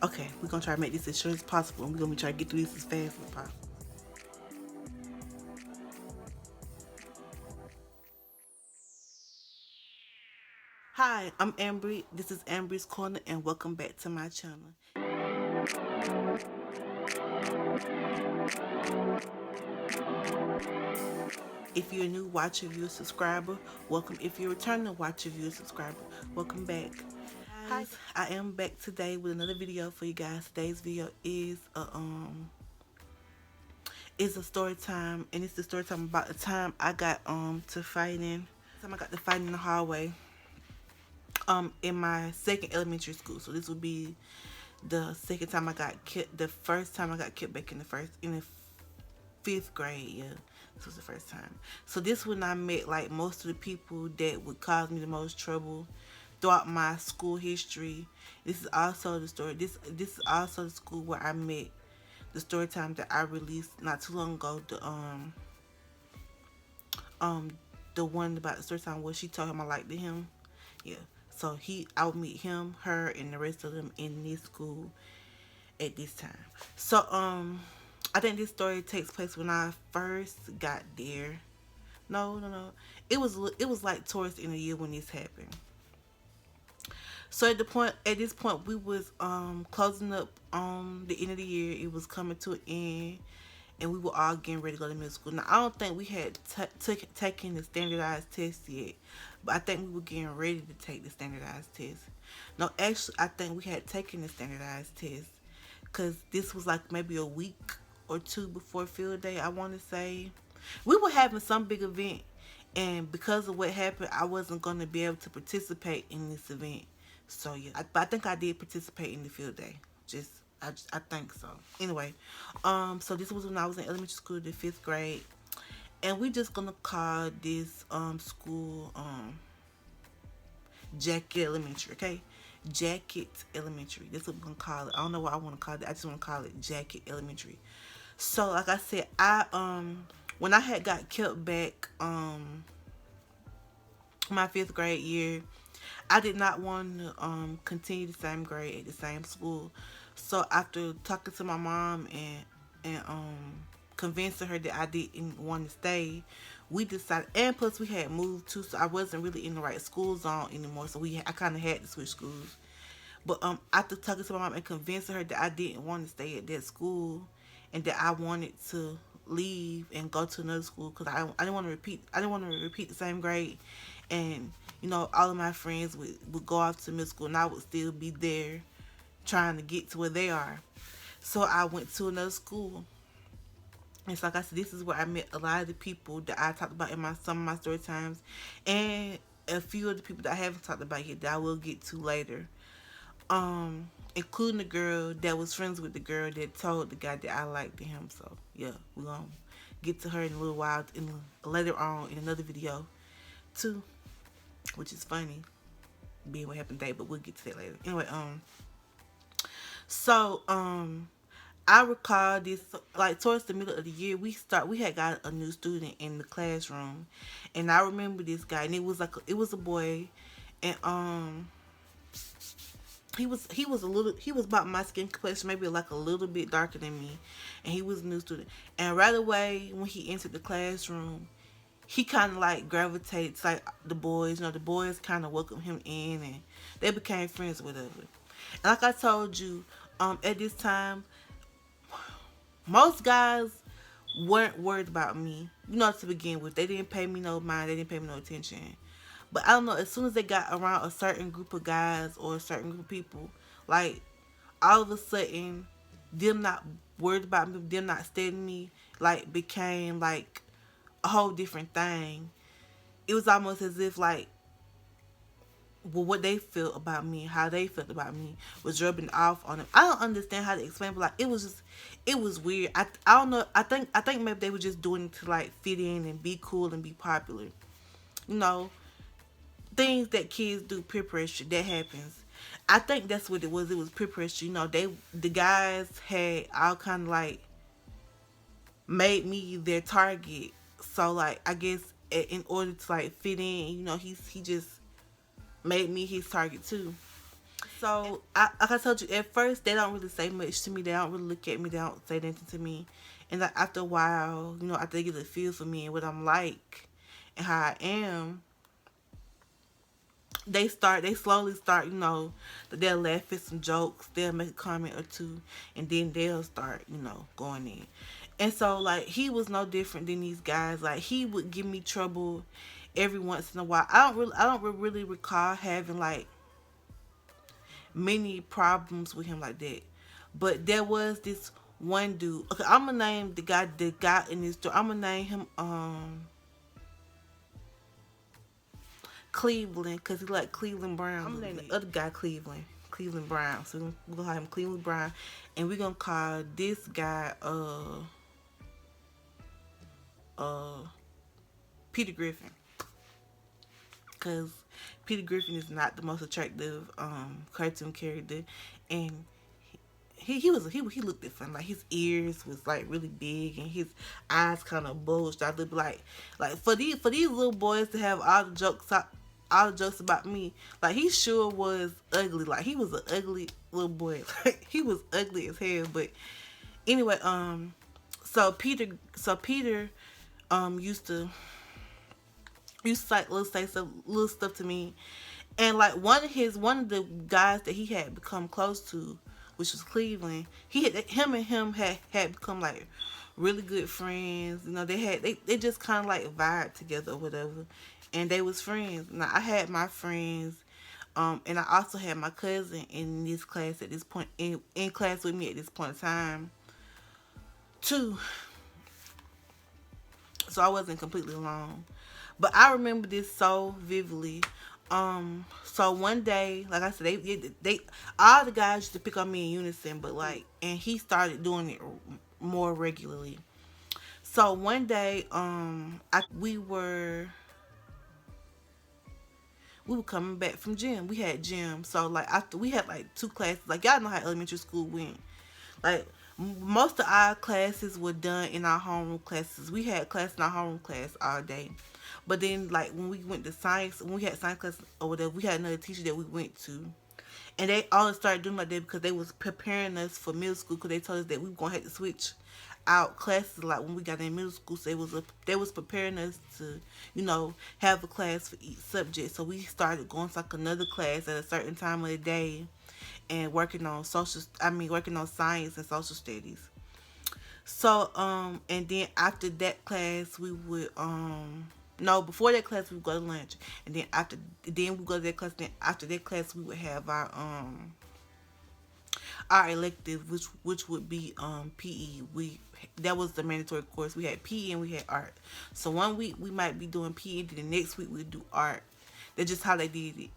Okay, we're gonna try to make this as short as possible, and we're gonna try to get through this as fast as possible. Hi, I'm Ambry. This is Ambry's Corner, and welcome back to my channel. If you're a new watcher, viewer, subscriber, welcome. If you're a returning watcher, viewer, subscriber, welcome back. Hi, I am back today with another video for you guys. Today's video is a story time, and it's the story time about the time I got to fighting. The time I got to fighting in the hallway in my second elementary school. So this would be the second time I got killed. The first time I got killed back in the fifth grade. Yeah, this was the first time. So this when I met like most of the people that would cause me the most trouble throughout my school history. This is also the story. This is also the school where I met the story time that I released not too long ago. Um the one about the story time where she told him I liked him. Yeah. So I would meet him, her, and the rest of them in this school at this time. So I think this story takes place when I first got there. No. It was like towards the end of the year when this happened. So at this point we was closing up the end of the year. It was coming to an end, and we were all getting ready to go to middle school. Now I don't think we had taken the standardized test yet, but I think we were getting ready to take the standardized test. No, actually I think we had taken the standardized test because this was like maybe a week or two before field day. I want to say we were having some big event, and because of what happened, I wasn't going to be able to participate in this event. So yeah, but I think I did participate in the field day. I think so. Anyway, so this was when I was in elementary school, the fifth grade, and we just gonna call this school Jacket Elementary, okay? Jacket Elementary. That's what we're gonna call it. I don't know what I want to call it. I just want to call it Jacket Elementary. So like I said, I when I had got kept back my fifth grade year, I did not want to continue the same grade at the same school. So after talking to my mom and convincing her that I didn't want to stay, we decided. And plus, we had moved too, so I wasn't really in the right school zone anymore. So I kind of had to switch schools. But after talking to my mom and convincing her that I didn't want to stay at that school, and that I wanted to leave and go to another school because I didn't want to repeat. I didn't want to repeat the same grade, and all of my friends would go off to middle school, and I would still be there trying to get to where they are. So I went to another school. And so like I said, this is where I met a lot of the people that I talked about in some of my story times, and a few of the people that I haven't talked about yet that I will get to later. Including the girl that was friends with the girl that told the guy that I liked him. So yeah, we're gonna get to her in a little while, later on in another video too, which is funny being what happened today, but we'll get to that later. Anyway, so I recall this like towards the middle of the year we had got a new student in the classroom, and I remember this guy, and it was a boy, and he was about my skin complexion, maybe like a little bit darker than me, and he was a new student. And right away when he entered the classroom, he kind of like gravitated to like the boys. The boys kind of welcomed him in, and they became friends with us. And like I told you, at this time, most guys weren't worried about me. To begin with, they didn't pay me no mind. They didn't pay me no attention. But I don't know, as soon as they got around a certain group of guys or a certain group of people, like, all of a sudden, them not worried about me, them not studying me, like, became, like, a whole different thing. It was almost as if, like, well, what they felt about me, how they felt about me, was rubbing off on them. I don't understand how to explain, but, like, it was weird. I don't know, I think maybe they were just doing it to, like, fit in and be cool and be popular. Things that kids do, peer pressure, that happens. I think that's what it was. It was peer pressure. The guys had all kind of like made me their target. So like I guess in order to like fit in, he just made me his target too. So, like I told you, at first they don't really say much to me. They don't really look at me. They don't say anything to me. And like after a while, after they get a feel for me and what I'm like and how I am, they slowly start, they'll laugh at some jokes, they'll make a comment or two, and then they'll start, going in. And so like he was no different than these guys. Like he would give me trouble every once in a while. I don't really recall having like many problems with him like that. But there was this one dude. Okay, I'm gonna name the guy in this story. I'm gonna name him Cleveland, because he like Cleveland Brown. I'm gonna name the other guy Cleveland Brown. So we're gonna call him Cleveland Brown, and we're gonna call this guy uh Peter Griffin, because Peter Griffin is not the most attractive cartoon character, and he looked different. Like his ears was like really big, and his eyes kind of bulged out. Look like for these little boys to have all the jokes about me. Like he sure was ugly. Like he was an ugly little boy. Like he was ugly as hell. But anyway, so Peter used to like little stuff to me, and like one of the guys that he had become close to, which was Cleveland. Him and him had become like really good friends. They just kind of like vibe together or whatever, and they was friends. Now I had my friends, and I also had my cousin in this class at this point in class with me at this point in time too. So I wasn't completely alone. But I remember this so vividly. So one day, like I said, they all the guys used to pick on me in unison, but like, and he started doing it more regularly. So one day, we were coming back from gym. We had gym, so like after we had like two classes, like y'all know how elementary school went. Like most of our classes were done in our homeroom classes. We had class in our homeroom class all day. But then like when we went to science, when we had science class or whatever, we had another teacher that we went to. And they all started doing like that because they was preparing us for middle school, because they told us that we were gonna have to switch out classes like when we got in middle school. So they was preparing us to, have a class for each subject. So we started going to like another class at a certain time of the day and working on science and social studies. So and then after that class we would no, before that class we would go to lunch, and then we go to that class. Then after that class we would have our elective, which would be PE. That was the mandatory course. We had PE and we had art. So one week we might be doing PE, and the next week we'd do art. That's just how they did it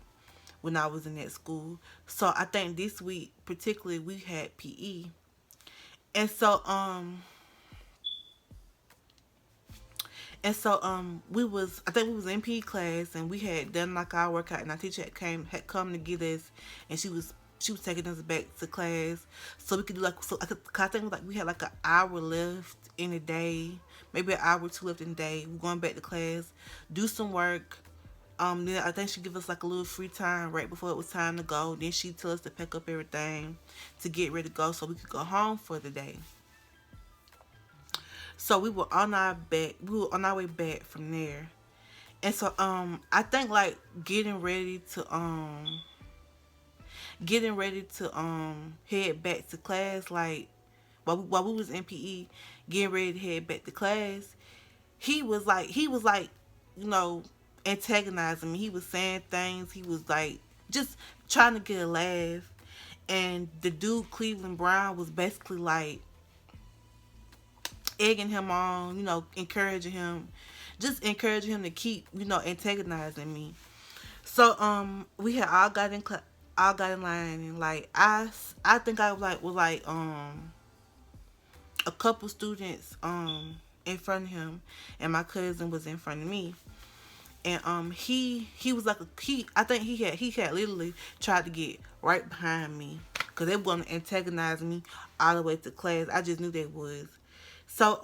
when I was in that school. So I think this week particularly we had PE. And so I think we was in PE class, and we had done like our workout, and our teacher had come to get us, and she was taking us back to class so we could do like, so I think like we had like an hour left in the day, maybe an hour or two left in the day. We're going back to class, do some work. Then I think she give us like a little free time right before it was time to go. Then she tell us to pack up everything to get ready to go so we could go home for the day. So we were on our way back from there. And so I think like getting ready to head back to class, like while we was in PE, getting ready to head back to class, he was like, you know, antagonizing me. He was saying things. He was like just trying to get a laugh. And the dude Cleveland Brown was basically like egging him on, encouraging him to keep, antagonizing me. So we had all got in line, and like I think I was like a couple students in front of him, and my cousin was in front of me. And he was like I think he had literally tried to get right behind me because they were gonna antagonize me all the way to class. I just knew they was. So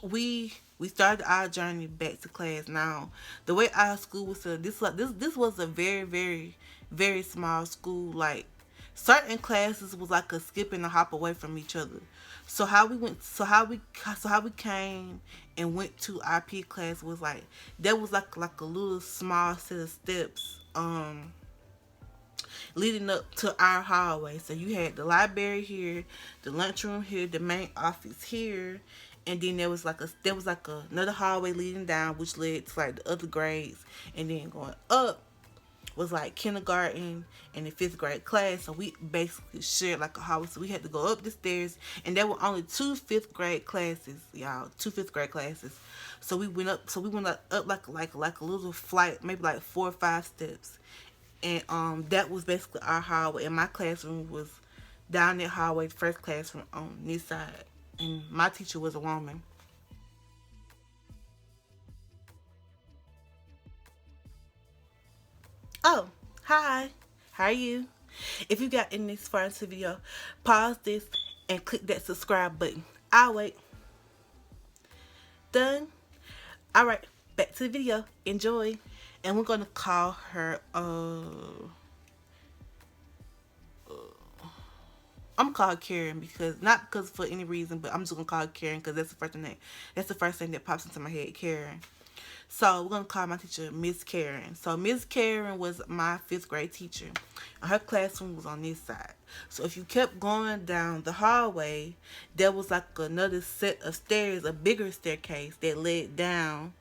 we started our journey back to class. Now the way our school was set up, this was a very, very very small school. Like certain classes was like a skip and a hop away from each other. So how we came and went to our P class was like there was like a little small set of steps leading up to our hallway. So you had the library here, the lunchroom here, the main office here, and then there was like another hallway leading down, which led to like the other grades, and then going up was like kindergarten and the fifth grade class. So we basically shared like a hallway. So we had to go up the stairs, and there were only two fifth grade classes, y'all. Two fifth grade classes. So we went up. So we went up like a little flight, maybe like 4 or 5 steps, and that was basically our hallway. And my classroom was down that hallway, the first classroom on this side, and my teacher was a woman. Oh, hi. How are you? If you got in this far into the video, pause this and click that subscribe button. I'll wait. Done. Alright, back to the video. Enjoy. And we're gonna call her I'm gonna call her Karen, because not because for any reason, but I'm just gonna call her Karen because that's the first thing that pops into my head, Karen. So we're gonna call my teacher Miss Karen. So Miss Karen was my fifth grade teacher. And her classroom was on this side. So if you kept going down the hallway, there was like another set of stairs, a bigger staircase that led down,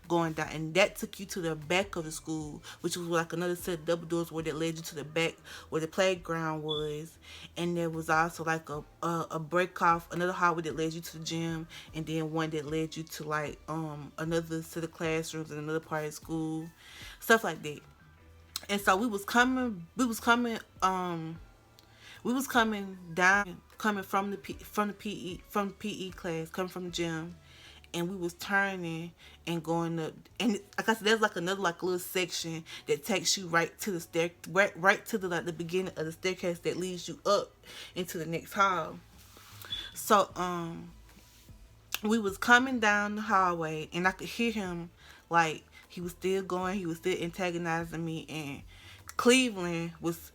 going down, and that took you to the back of the school, which was like another set of double doors where that led you to the back where the playground was. And there was also like a break off, another hallway that led you to the gym, and then one that led you to like another set of classrooms and another part of school, stuff like that. And so we was coming down, coming from from the PE class, coming from the gym, and we was turning and going up. And like I said, there's like another like little section that takes you right to the right to the like the beginning of the staircase that leads you up into the next hall. So we was coming down the hallway, and I could hear him, like he was still going, he was still antagonizing me, and Cleveland was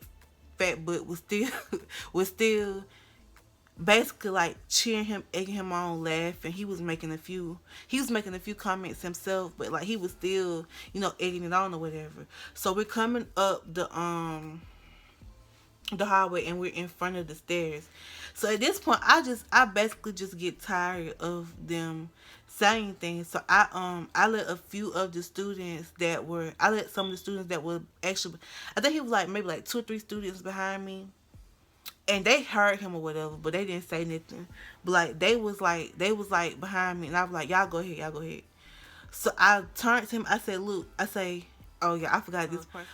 fat butt was still was still basically like cheering him, egging him on, laughing. He was making a few comments himself, but like he was still, egging it on or whatever. So we're coming up the hallway, and we're in front of the stairs. So at this point, I basically just get tired of them saying things. So I let some of the students that were actually, I think he was like maybe like 2 or 3 students behind me, and they heard him or whatever, but they didn't say nothing. But like they was like behind me, and I was like, y'all go ahead. So I turned to him. I said, look, oh yeah, I forgot this part.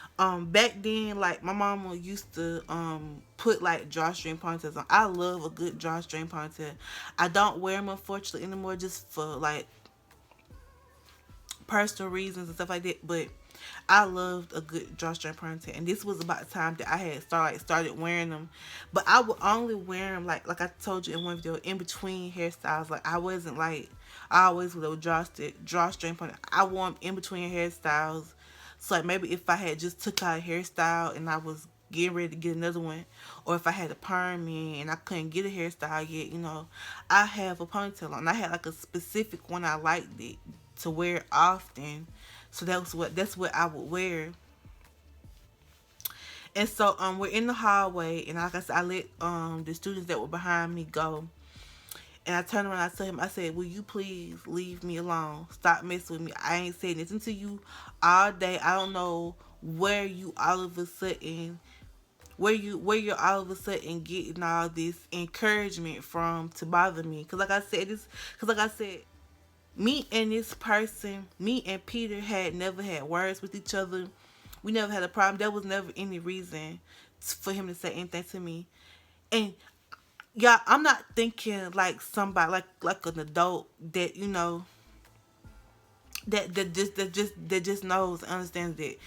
Back then, like my mama used to put like drawstring ponytails on. I love a good drawstring ponytail. I don't wear them unfortunately anymore, just for like personal reasons and stuff like that. But I loved a good drawstring ponytail, and this was about the time that I had started wearing them. But I would only wear them like I told you in one video, in between hairstyles. Like I wasn't like I always with a drawstring ponytail. I wore them in between hairstyles. So like maybe if I had just took out a hairstyle and I was getting ready to get another one, or if I had a perm in and I couldn't get a hairstyle yet, I have a ponytail on. I had like a specific one I liked it to wear often. So that's what I would wear. And so we're in the hallway, and like I said, I let the students that were behind me go. And I turned around, I told him, I said, will you please leave me alone? Stop messing with me. I ain't saying this to you all day. I don't know where you all of a sudden where you're all of a sudden getting all this encouragement from to bother me. Cause like I said, me and Peter had never had words with each other. We never had a problem. There was never any reason for him to say anything to me. And yeah, I'm not thinking like somebody like an adult that that just knows and understands that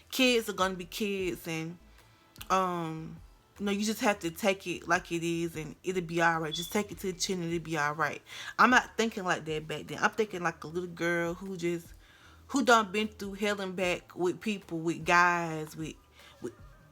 kids are gonna be kids, and you just have to take it like it is, and it'll be alright. Just take it to the chin and it'll be alright. I'm not thinking like that back then. I'm thinking like a little girl who done been through hell and back with people, with guys, with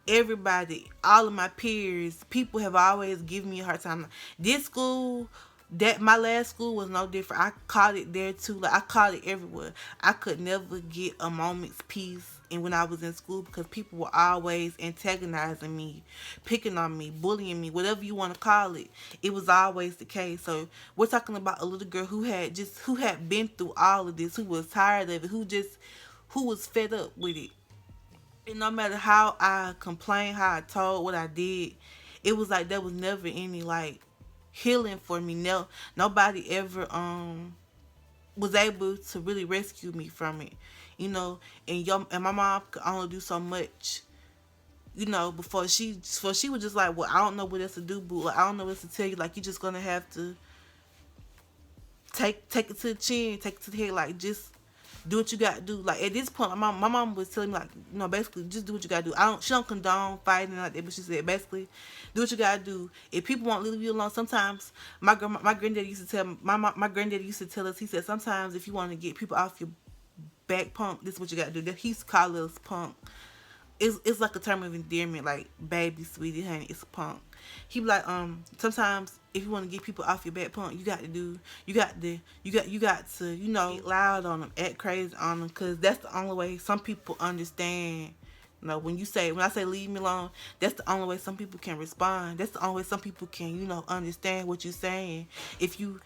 everybody, all of my peers, people have always given me a hard time. This school, that my last school was no different. I caught it there too. Like I caught it everywhere. I could never get a moment's peace. And when I was in school, because people were always antagonizing me, picking on me, bullying me, whatever you want to call it, it was always the case. So we're talking about a little girl who had been through all of this, who was tired of it, who was fed up with it. And no matter how I complained, how I told what I did, it was like there was never any like healing for me. No, nobody ever was able to really rescue me from it. You know, and my mom could only do so much. You know, before she was just like, well, I don't know what else to do, boo. Like, I don't know what else to tell you. Like, you're just gonna have to take it to the chin, take it to the head. Like, just do what you gotta do. Like at this point, my mom was telling me like, you know, basically just do what you gotta do. She don't condone fighting like that, but she said basically, do what you gotta do. If people won't leave you alone, sometimes my granddaddy used to tell me, my granddaddy used to tell us. He said sometimes if you want to get people off your back, punk, this is what you gotta do. He used to call us punk. It's like a term of endearment, like baby, sweetie, honey. It's a punk. He be like, sometimes if you want to get people off your back, punk, you got to, you know, get loud on them, act crazy on them, cause that's the only way some people understand. You know, when I say leave me alone, that's the only way some people can respond. That's the only way some people can, you know, understand what you're saying. If you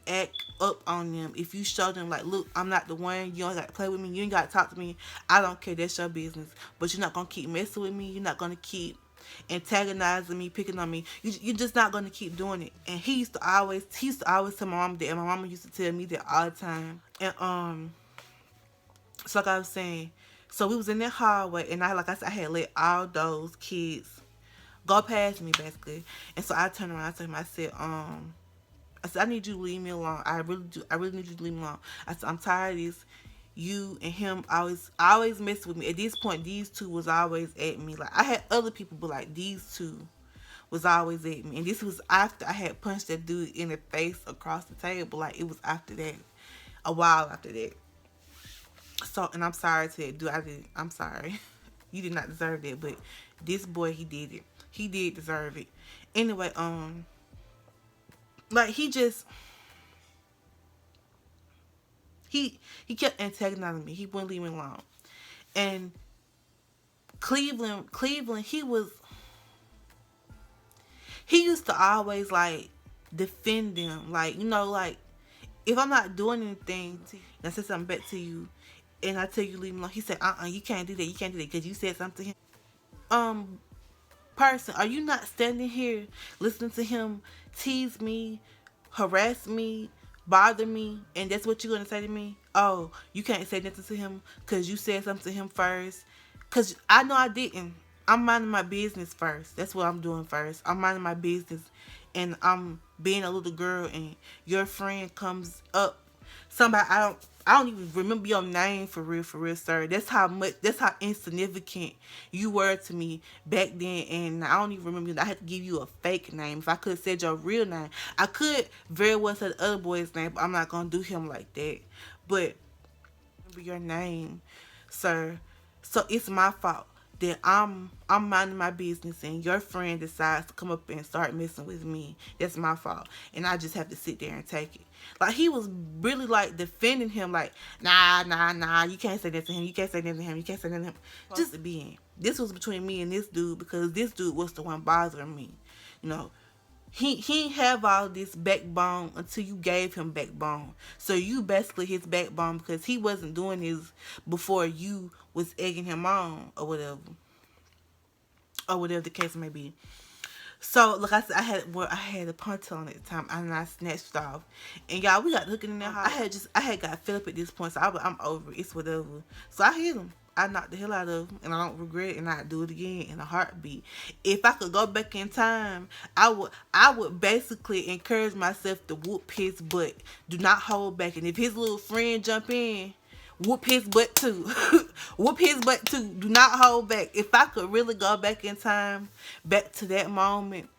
act up on them, if you show them like, look, I'm not the one, you don't got to play with me, you ain't got to talk to me, I don't care, that's your business. But you're not gonna keep messing with me, you're not gonna keep antagonizing me, picking on me. You're just not gonna keep doing it. And he used to always tell my mom that, and my mama used to tell me that all the time. And so like I was saying, so we was in that hallway, and like I said, I had let all those kids go past me basically. And so I turned around to him. I said, I need you to leave me alone. I really do. I really need you to leave me alone. I said, I'm tired of this. You and him always mess with me. At this point, these two was always at me. Like I had other people, but like these two was always at me. And this was after I had punched that dude in the face across the table. Like it was after that, a while after that. So, and I'm sorry to that dude. I'm sorry. You did not deserve that, but this boy, he did it. He did deserve it. Anyway, like he kept antagonizing me. He wouldn't leave me alone. And Cleveland, he used to always like defend them. Like, you know, like if I'm not doing anything to you, and I say something back to you, and I tell you leave me alone, he said, you can't do that. You can't do that because you said something to him. Person, are you not standing here listening to him tease me, harass me, bother me, and that's what you're gonna say to me? Oh, you can't say nothing to him because you said something to him first. Because I know I didn't. I'm minding my business first. That's what I'm doing first. I'm minding my business, and I'm being a little girl, and your friend comes up. Somebody I don't even remember your name for real, sir. That's how insignificant you were to me back then, and I don't even remember. I had to give you a fake name. If I could have said your real name, I could very well say the other boy's name, but I'm not gonna do him like that. But remember your name, sir. So it's my fault that I'm minding my business and your friend decides to come up and start messing with me. That's my fault. And I just have to sit there and take it. Like he was really like defending him like, nah, you can't say that to him. You can't say that to him. You can't say that to him. Just to be in. This was between me and this dude because this dude was the one bothering me. You know, he didn't have all this backbone until you gave him backbone. So you basically his backbone because he wasn't doing this before you was egging him on or whatever the case may be. So like I said, I had a punch on at the time and I snatched it off. And y'all, we got looking in there. I had got fed up at this point, so I'm over it. It's whatever. So I hit him. I knocked the hell out of him, and I don't regret it, and I'd do it again in a heartbeat. If I could go back in time, I would basically encourage myself to whoop his butt. Do not hold back. And if his little friend jump in, whoop his butt too. Whoop his butt too. Do not hold back. If I could really go back in time, back to that moment,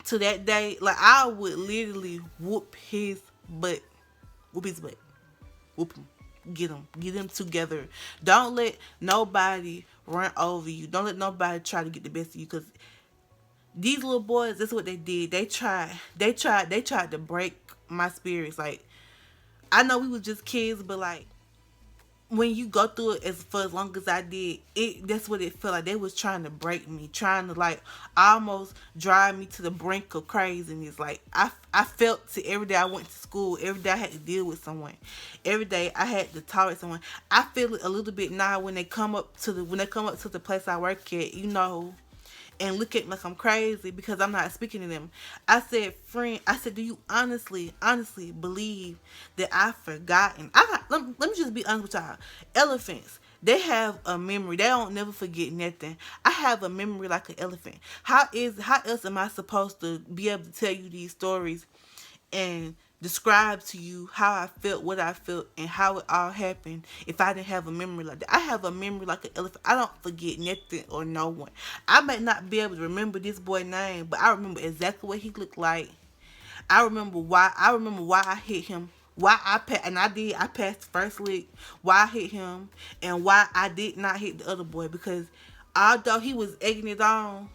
to that day, like I would literally whoop his butt. Whoop his butt. Whoop him. Get them together. Don't let nobody run over you. Don't let nobody try to get the best of you, because these little boys, that's what they did. They tried to break my spirits. Like, I know we was just kids, but like, when you go through it as long as I did, that's what it felt like. They was trying to break me, trying to like almost drive me to the brink of craziness. Like, I felt it every day I went to school, every day I had to deal with someone, every day I had to talk with someone. I feel it a little bit now when they come up to the place I work at, and look at me like I'm crazy because I'm not speaking to them. I said, friend, I said, do you honestly believe that I've forgotten? Let me just be honest with y'all. Elephants, they have a memory. They don't never forget nothing. I have a memory like an elephant. How else am I supposed to be able to tell you these stories and describe to you how I felt, what I felt, and how it all happened if I didn't have a memory like that? I have a memory like an elephant. I don't forget nothing or no one. I may not be able to remember this boy's name, but I remember exactly what he looked like. I remember why. I hit him. I passed the first lick. Why I hit him, and why I did not hit the other boy, because although he was egging it on,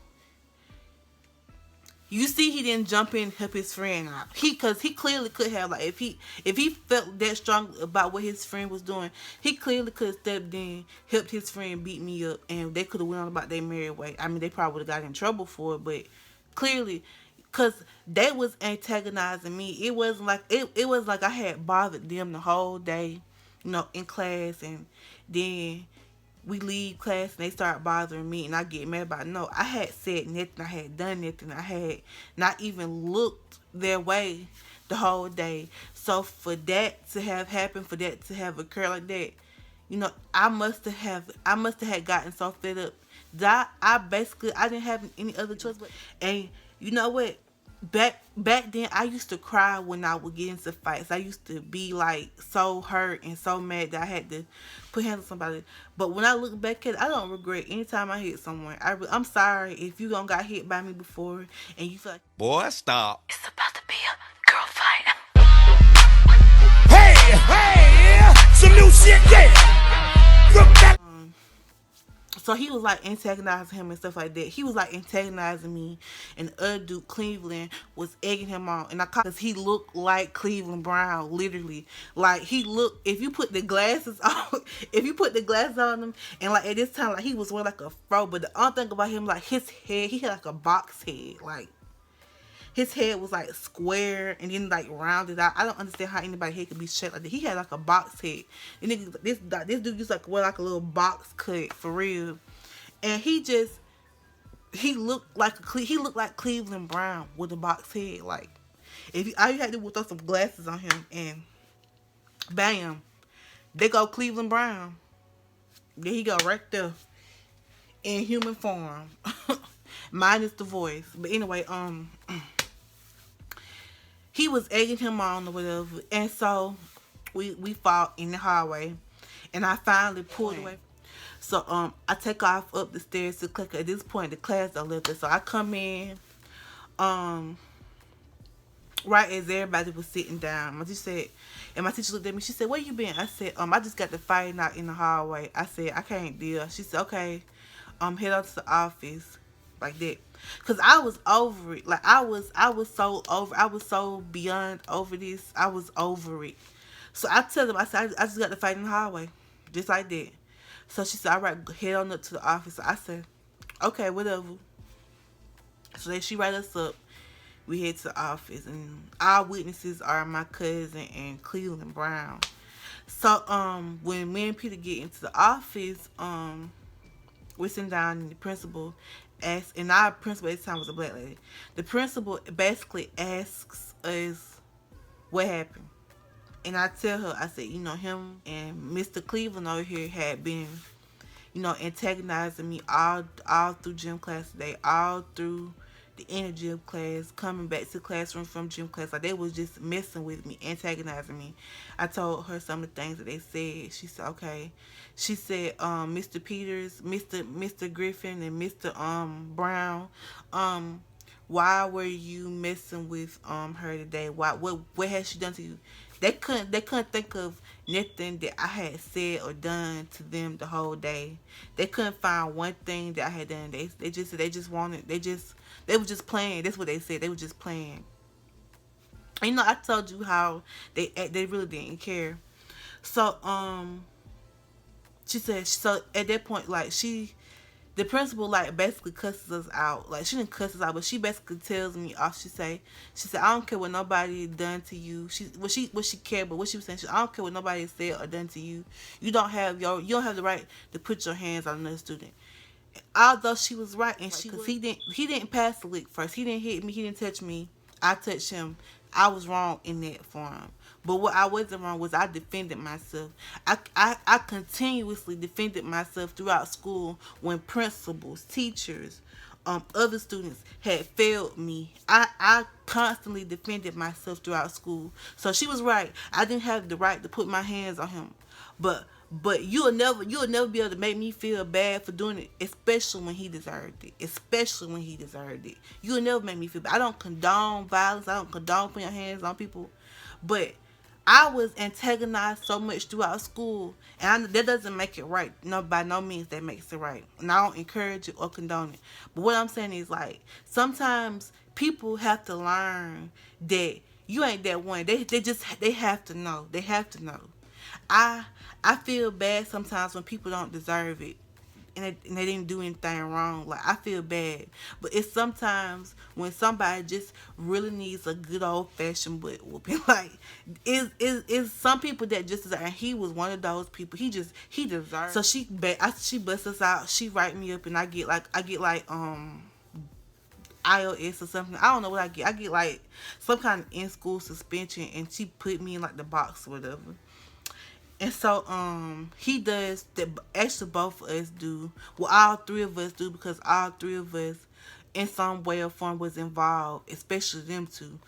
you see, he didn't jump in and help his friend out. Cause he clearly could have, like, if he felt that strong about what his friend was doing, he clearly could have stepped in, helped his friend beat me up, and they could have went on about their merry way. I mean, they probably would have got in trouble for it, but clearly, cause they was antagonizing me. It wasn't like it was like I had bothered them the whole day, in class, and then we leave class and they start bothering me and I get mad about it. No, I had said nothing. I had done nothing. I had not even looked their way the whole day. So for that to have happened, for that to have occurred like that, I must have had gotten so fed up that I didn't have any other choice. And you know what? Back then, I used to cry when I would get into fights. I used to be like so hurt and so mad that I had to put hands on somebody. But when I look back at it, I don't regret any time I hit someone. I'm sorry if you don't got hit by me before and you feel like, boy, stop. It's about to be a girl fight. Hey, some new shit, yeah. Brooke so he was like antagonizing him and stuff like that. He was like antagonizing me, and the other dude, Cleveland, was egging him on. And I caught because he looked like Cleveland Brown, literally. Like he looked. If you put the glasses on, him, and like at this time, like he was wearing like a fro. But the only thing about him, like his head, he had like a box head, like. His head was like square and then like rounded out. I don't understand how anybody's head could be shaped like that. He had like a box head. And this dude just like wear like a little box cut for real. And he looked like Cleveland Brown with a box head. Like if all you had to do was throw some glasses on him and bam, they go Cleveland Brown. There he go right there in human form, minus the voice. But anyway, he was egging him on or whatever, and so we fought in the hallway, and I finally pulled away. So I take off up the stairs to click. At this point, the class are left, so I come in, right as everybody was sitting down. My teacher said, and my teacher looked at me. She said, "Where you been?" I said, I just got the fighting out in the hallway." I said, "I can't deal." She said, "Okay, head out to the office," like that. Cause I was over it. Like I was so beyond over this. I was over it. So I tell them, I said, I just got to fight in the hallway. Just like that. So she said, "All right, head on up to the office." So I said, "Okay, whatever." So then she write us up. We head to the office, and our witnesses are my cousin and Cleveland Brown. So when me and Peter get into the office, we're sitting down, and the principal asks, and our principal at the time was a black lady. The principal basically asks us what happened. And I tell her, I said, him and Mr. Cleveland over here had been, antagonizing me all through gym class today, all through the inner gym class, coming back to the classroom from gym class. Like, they was just messing with me, antagonizing me. I told her some of the things that they said. She said, okay. She said, Mr. Peters, Mr. Griffin, and Mr. Brown, why were you messing with her today? What has she done to you? They couldn't think of nothing that I had said or done to them the whole day. They couldn't find one thing that I had done. They just wanted they were just playing. That's what they said. They were just playing. And, I told you how they really didn't care. So she said, so at that point, like, the principal, like, basically cusses us out. Like, she didn't cuss us out, but she basically tells me off. She said, I don't care what nobody done to you. What she cared, but what she was saying, I don't care what nobody said or done to you. You don't have the right to put your hands on another student. Although she was right, and because he didn't pass the lick first. He didn't hit me. He didn't touch me. I touched him. I was wrong in that for him. But what I wasn't wrong was I defended myself. I continuously defended myself throughout school when principals, teachers, other students had failed me. I constantly defended myself throughout school. So she was right. I didn't have the right to put my hands on him. But you'll never be able to make me feel bad for doing it, especially when he deserved it. Especially when he deserved it. You'll never make me feel bad. I don't condone violence. I don't condone putting your hands on people. But I was antagonized so much throughout school, and that doesn't make it right. No, by no means that makes it right. And I don't encourage it or condone it. But what I'm saying is, like, sometimes people have to learn that you ain't that one. They have to know. They have to know. I feel bad sometimes when people don't deserve it, and they didn't do anything wrong. Like, I feel bad, but it's sometimes when somebody just really needs a good old fashioned butt whooping. Like, is some people that just deserve, and he was one of those people. He deserved. So she busts us out. She write me up, and I get like IOS or something. I don't know what I get. I get like some kind of in school suspension, and she put me in like the box or whatever. And so he does that. Actually, both of us do. Well, all three of us do, because all three of us in some way or form was involved, especially them two.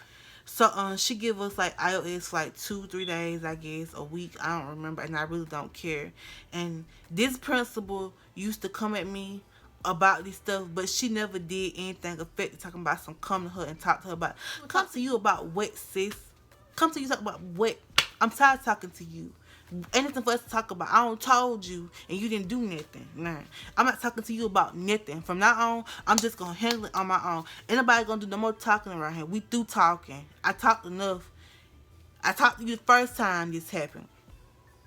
So she give us like IOS for like 2-3 days, I guess, a week. I don't remember, and I really don't care. And this principal used to come at me about this stuff, but she never did anything effective talking about some. Come to her and talk to her about. Come to you about what, sis? Come to you talk about what? I'm tired of talking to you. Anything for us to talk about. I don't told you and you didn't do nothing. Nah. I'm not talking to you about nothing. From now on, I'm just gonna handle it on my own. Ain't nobody gonna do no more talking around here. We through talking. I talked enough. I talked to you the first time this happened.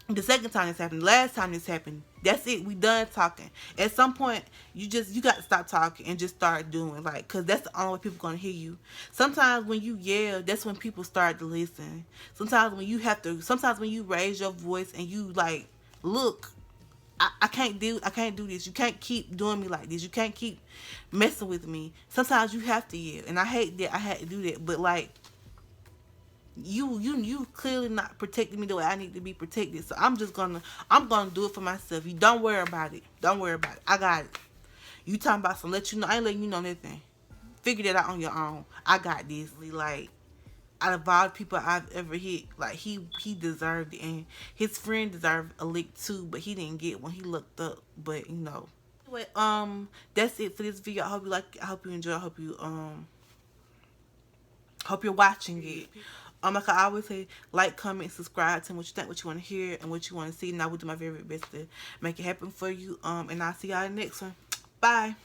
The second time this happened. The last time this happened. That's it. We done talking. At some point, you got to stop talking and just start doing. Like, because that's the only way people going to hear you. Sometimes when you yell, that's when people start to listen. Sometimes when you raise your voice and you like, look, I can't do this. You can't keep doing me like this. You can't keep messing with me. Sometimes you have to yell. And I hate that I had to do that. But like, you clearly not protecting me the way I need to be protected. So I'm gonna do it for myself. You don't worry about it. Don't worry about it. I got it. You talking about some let you know. I ain't letting you know nothing. Figure that out on your own. I got this. Like, out of all the people I've ever hit, like, he deserved it, and his friend deserved a lick too, but he didn't get when he looked up. But anyway, that's it for this video. I hope you like it. I hope you enjoy. I hope you're watching it. Like I always say, like, comment, subscribe, tell me what you think, what you want to hear, and what you want to see. And I will do my very best to make it happen for you. And I'll see y'all in the next one. Bye.